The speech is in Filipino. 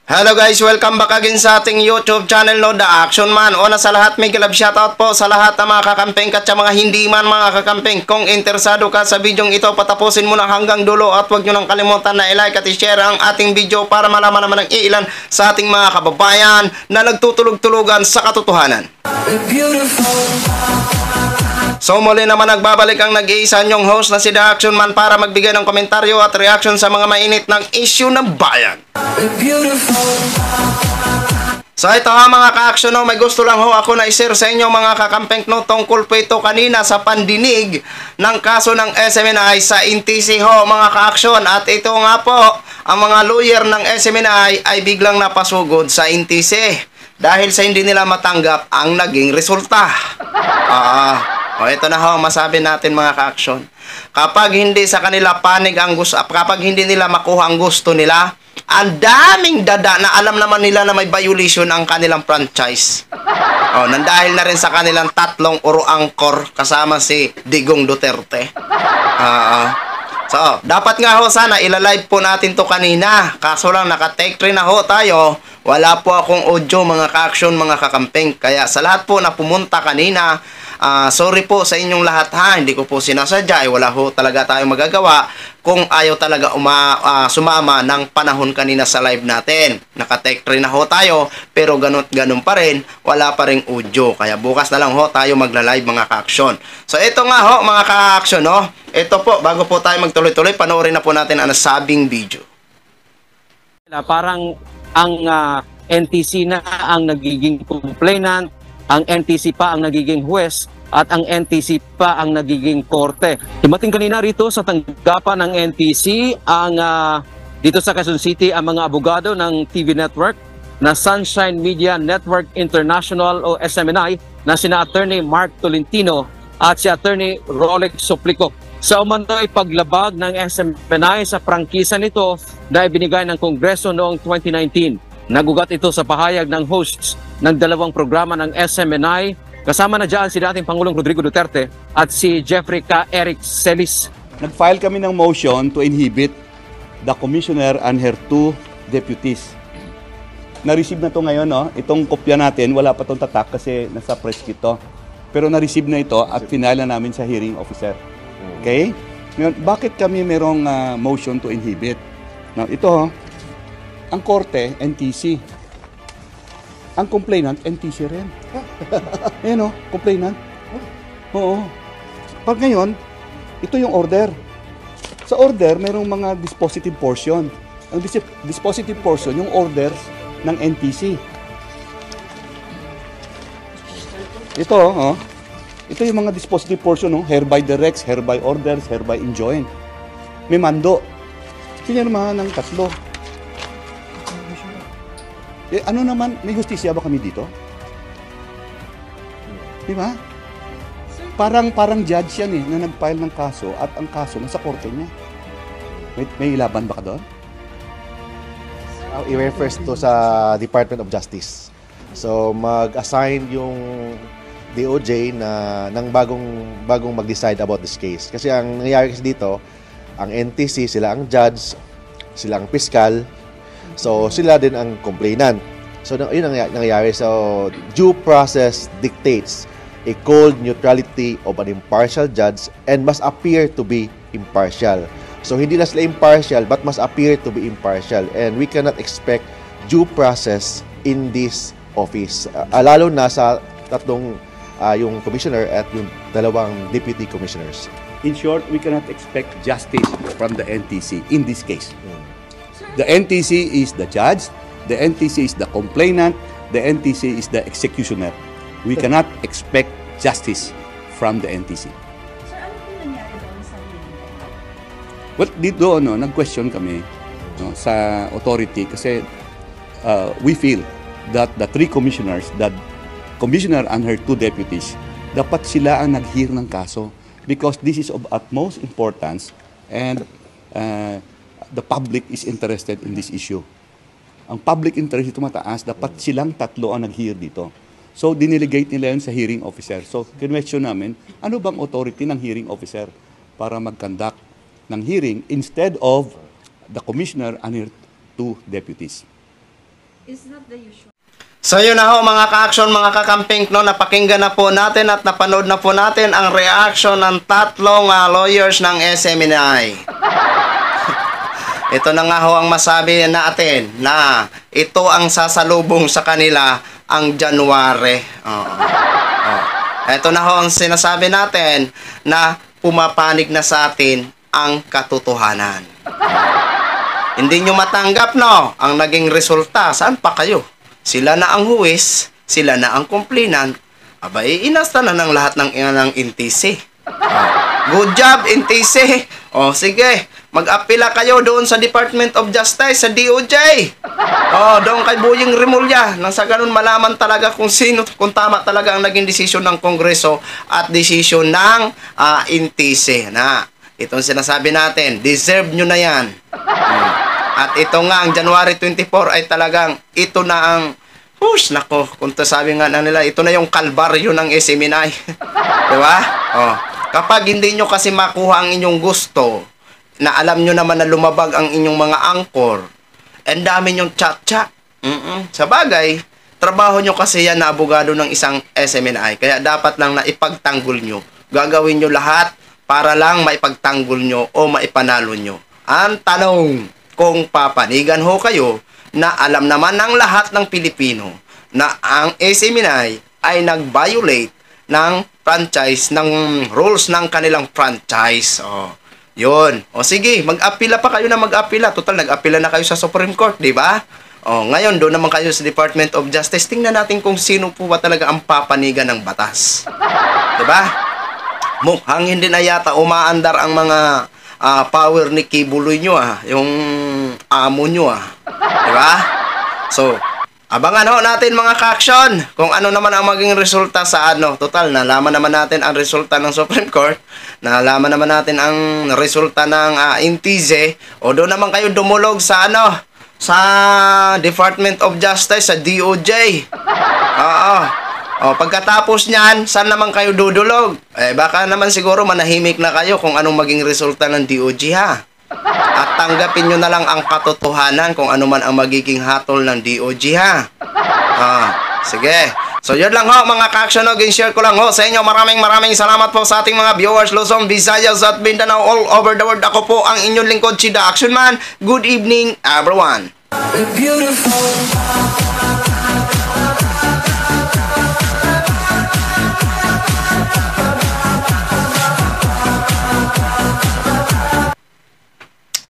Hello guys, welcome back again sa ating YouTube channel no, The Action Man. Una sa lahat, may love shoutout po sa lahat ng mga kakampeng at sa mga hindi man mga kakampeng. Kung interesado ka sa bidyong ito, patapusin mo na hanggang dulo at huwag nyo nang kalimutan na i-like at i-share ang ating video para malaman naman ng ilan sa ating mga kababayan na nagtutulog-tulugan sa katotohanan. So muli naman nagbabalik ang nag-iisa nyong host na si The Action Man para magbigay ng komentaryo at reaction sa mga mainit ng issue ng bayan. So ito ha mga ka-action no, may gusto lang ho ako na i-share sa inyo mga kakampeng no, tungkol po ito kanina sa pandinig ng kaso ng SMNI sa NTC ho mga ka-action. At ito nga po, ang mga lawyer ng SMNI ay biglang napasugod sa NTC dahil sa hindi nila matanggap ang naging resulta. O ito na ho, masabi natin mga ka-action. Kapag hindi sa kanila panig ang gusto, kapag hindi nila makuha ang gusto nila, ang daming dada na alam naman nila na may violation ang kanilang franchise. Nandahil na rin sa kanilang tatlong uro-angkor kasama si Digong Duterte. So, dapat nga ho sana ilalive po natin to kanina. Kaso lang naka-take rin na ho tayo. Wala po akong audio mga ka-action, mga kakampeng. Kaya sa lahat po na pumunta kanina, sorry po sa inyong lahat ha. Hindi ko po sinasadya. Wala ho talaga tayong magagawa kung ayaw talaga sumama ng panahon kanina sa live natin. Naka-take rin na ho tayo. Pero ganun pa rin. Wala pa rin audio. Kaya bukas na lang ho tayo magla-live mga ka-action. So ito nga ho mga ka-action no. Ito po, bago po tayo magtuloy-tuloy, panoorin na po natin ang nasabing video. Parang ang NTC na ang nagiging complainant, ang NTC pa ang nagiging huwes, at ang NTC pa ang nagiging korte. Dumating kanina rito sa tanggapan ng NTC dito sa Quezon City ang mga abogado ng TV network na Sunshine Media Network International o SMNI na sina Attorney Mark Tolentino at si Attorney Rolex Suplico. Sa umano'y paglabag ng SMNI sa prangkisa nito na ibinigay ng Kongreso noong 2019. Nagugat ito sa pahayag ng hosts ng dalawang programa ng SMNI. Kasama na dyan si dating Pangulong Rodrigo Duterte at si Jeffrey K. Eric Celis. Nag-file kami ng motion to inhibit the commissioner and her two deputies. Na-receive na to ngayon, no? Itong kopya natin, wala pa itong tatak kasi nasa press kit to. Pero na-receive na ito at finala namin sa hearing officer. Okay? Ngayon, bakit kami merong motion to inhibit? Now, ito, ang korte, NTC. Ang complainant, NTC rin. Ayan o, complainant. Oo. Pag ngayon, ito yung order. Sa order, merong mga dispositive portion. Ang dispositive portion, yung order ng NTC. Ito, ito yung mga dispositive portion, no? Hereby directs, hereby orders, hereby enjoin. May mando. Pinirmahan ng tatlo. Ano naman, may justisya ba kami dito? Di ba? Parang judge yan na nag-file ng kaso at ang kaso nasa korte niya. May laban ba ka doon? I-refers to sa Department of Justice. So mag-assign yung DOJ ng bagong mag-decide about this case. Kasi ang nangyayari kasi dito, ang NTC, sila ang judge, sila ang fiscal, so sila din ang complainant. So yun ang nangyayari. So due process dictates a cold neutrality of an impartial judge and must appear to be impartial. So hindi na sila impartial but must appear to be impartial, and we cannot expect due process in this office. Lalo na sa tatlong yung commissioner at yung dalawang deputy commissioners. In short, we cannot expect justice from the NTC in this case. The NTC is the judge, the NTC is the complainant, the NTC is the executioner. We cannot expect justice from the NTC. Sir, ano po nangyari doon sa hearing? Well, dito nag-question kami sa authority kasi we feel that the three commissioners, that commissioner and her two deputies, dapat sila ang nag-hear ng kaso because this is of utmost importance and the public is interested in this issue. Ang public interest ito mataas, dapat silang tatlo ang nag-hear dito. So, diniligate nila yun sa hearing officer. So, kinwestiyon namin, ano bang authority ng hearing officer para mag-conduct ng hearing instead of the commissioner and her two deputies? is not the usual. So yun na ho mga ka-action, mga kakamping, no, napakinggan na po natin at napanood na po natin ang reaction ng tatlong lawyers ng SMNI. Ito na nga ho ang masabi natin na ito ang sasalubong sa kanila ang January. Ito na ho ang sinasabi natin na pumapanig na sa atin ang katotohanan. Hindi nyo matanggap, no, ang naging resulta. Saan pa kayo? Sila na ang huwes, sila na ang complainant. Abay, inasta na ng lahat ng NTC. Good job, NTC. Sige, mag-apila kayo doon sa Department of Justice, sa DOJ. Doon kay Boying Rimulya. Nang sa ganun malaman talaga kung sino, kung tama talaga ang naging desisyon ng Kongreso at desisyon ng NTC. Itong sinasabi natin, deserve nyo na yan. At ito nga, ang January 24 ay talagang, ito na ang, nako, kung sabi nga na nila, ito na yung kalbaryo ng SMNI. Diba? Kapag hindi nyo kasi makuha ang inyong gusto, na alam nyo naman na lumabag ang inyong mga angkor, and dami nyong chat-chat. Sa bagay, trabaho nyo kasi yan na abogado ng isang SMNI, kaya dapat lang na ipagtanggol nyo. Gagawin nyo lahat para lang maipagtanggol nyo o maipanalo nyo. Ang tanong, kung papanigan ho kayo na alam naman ng lahat ng Pilipino na ang SMNI ay nag-violate ng franchise, ng rules ng kanilang franchise. Yun. Sige, mag-apila pa kayo na mag-apila. Total, nag-apila na kayo sa Supreme Court, di ba? Ngayon, doon naman kayo sa Department of Justice. Tingnan natin kung sino po ba talaga ang papanigan ng batas. Di ba? Mukhang hindi na yata umaandar ang mga power ni Kibuloy nyo, yung amo nyo, diba? So, abangan ho natin mga ka-action kung ano naman ang maging resulta sa total, nalaman naman natin ang resulta ng Supreme Court, nalaman naman natin ang resulta ng NTC, o doon naman kayo dumulog sa sa Department of Justice, sa DOJ. Pagkatapos niyan, saan naman kayo dudulog? Baka naman siguro manahimik na kayo kung anong maging resulta ng DOJ, At tanggapin nyo na lang ang katotohanan kung ano man ang magiging hatol ng DOJ, sige. So yun lang ho mga ka-action, share ko lang ho sa inyo. Maraming salamat po sa ating mga viewers, Luzon, Visayas at Mindanao, all over the world. Ako po ang inyong lingkod, si The Action Man. Good evening, everyone. Beautiful.